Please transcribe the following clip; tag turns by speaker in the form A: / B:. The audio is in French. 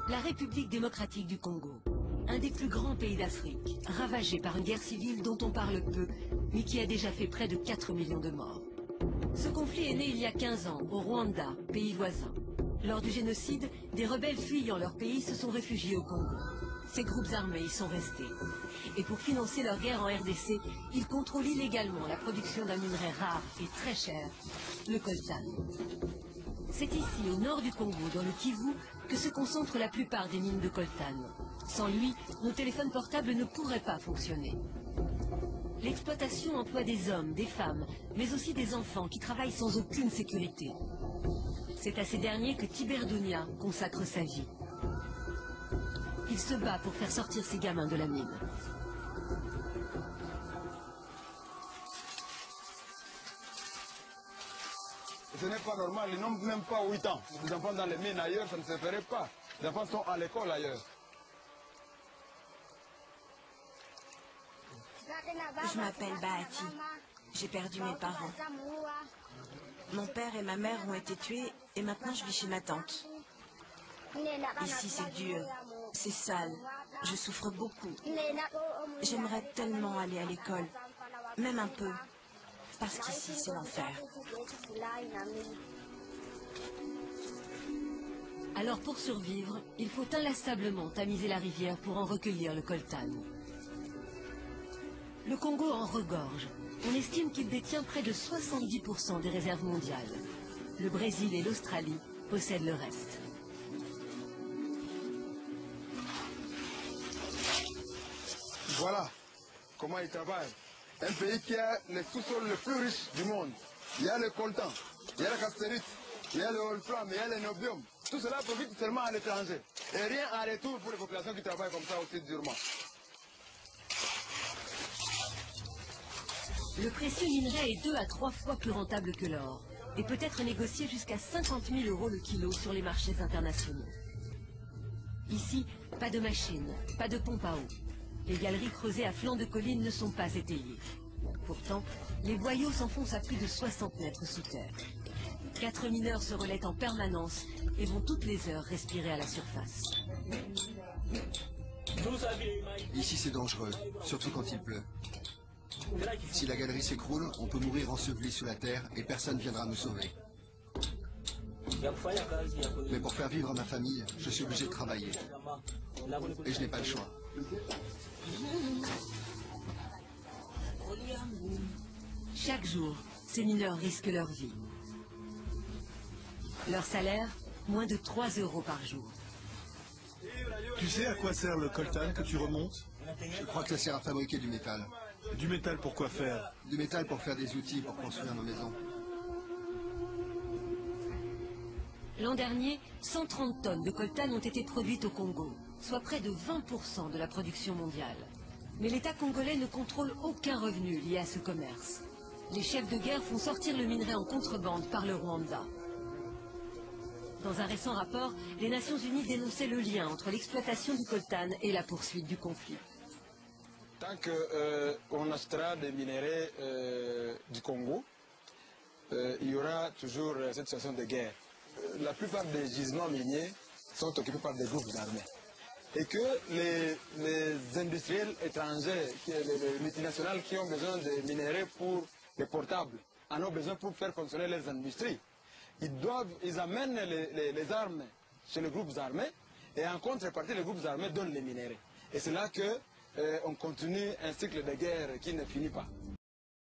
A: La République démocratique du Congo, un des plus grands pays d'Afrique, ravagé par une guerre civile dont on parle peu, mais qui a déjà fait près de 4 millions de morts. Ce conflit est né il y a 15 ans, au Rwanda, pays voisin. Lors du génocide, des rebelles fuyant leur pays se sont réfugiés au Congo. Ces groupes armés y sont restés. Et pour financer leur guerre en RDC, ils contrôlent illégalement la production d'un minerai rare et très cher, le coltan. C'est ici, au nord du Congo, dans le Kivu, que se concentrent la plupart des mines de coltan. Sans lui, nos téléphones portables ne pourraient pas fonctionner. L'exploitation emploie des hommes, des femmes, mais aussi des enfants qui travaillent sans aucune sécurité. C'est à ces derniers que Tiber Dounia consacre sa vie. Il se bat pour faire sortir ses gamins de la mine.
B: Ce n'est pas normal, ils n'ont même pas 8 ans. Les enfants dans les mines ailleurs, ça ne se ferait pas. Les enfants sont à l'école ailleurs.
C: Je m'appelle Bahati. J'ai perdu mes parents. Mon père et ma mère ont été tués et maintenant je vis chez ma tante. Ici c'est dur, c'est sale, je souffre beaucoup. J'aimerais tellement aller à l'école, même un peu, parce qu'ici c'est l'enfer.
A: Alors pour survivre, il faut inlassablement tamiser la rivière pour en recueillir le coltan. Le Congo en regorge. On estime qu'il détient près de 70% des réserves mondiales. Le Brésil et l'Australie possèdent le reste.
B: Voilà comment ils travaillent. Un pays qui a le sous-sol le plus riche du monde. Il y a le coltan, il y a la castérite, il y a le wolfram, il y a le niobium. Tout cela profite seulement à l'étranger. Et rien en retour pour les populations qui travaillent comme ça aussi durement.
A: Le précieux minerai est 2 à 3 fois plus rentable que l'or et peut être négocié jusqu'à 50 000 € le kilo sur les marchés internationaux. Ici, pas de machine, pas de pompe à eau. Les galeries creusées à flanc de colline ne sont pas étayées. Pourtant, les boyaux s'enfoncent à plus de 60 mètres sous terre. 4 mineurs se relaient en permanence et vont toutes les heures respirer à la surface.
D: Ici c'est dangereux, surtout quand il pleut. Si la galerie s'écroule, on peut mourir enseveli sous la terre et personne ne viendra nous sauver. Mais pour faire vivre ma famille, je suis obligé de travailler. Et je n'ai pas le choix.
A: Chaque jour, ces mineurs risquent leur vie. Leur salaire, moins de 3 € par jour.
E: Tu sais à quoi sert le coltan que tu remontes?
D: Je crois que ça sert à fabriquer du métal.
E: Du métal pour quoi faire?
D: Du métal pour faire des outils pour construire nos maisons.
A: L'an dernier, 130 tonnes de coltan ont été produites au Congo, soit près de 20% de la production mondiale. Mais l'État congolais ne contrôle aucun revenu lié à ce commerce. Les chefs de guerre font sortir le minerai en contrebande par le Rwanda. Dans un récent rapport, les Nations Unies dénonçaient le lien entre l'exploitation du coltan et la poursuite du conflit.
B: Tant qu'on achètera des minéraux du Congo, il y aura toujours cette situation de guerre. La plupart des gisements miniers sont occupés par des groupes armés. Et que les industriels étrangers, les multinationales qui ont besoin de minéraux pour les portables, en ont besoin pour faire fonctionner leurs industries. Ils amènent les armes chez les groupes armés et en contrepartie, les groupes armés donnent les minéraux. Et c'est là qu'on continue un cycle de guerre qui ne finit pas.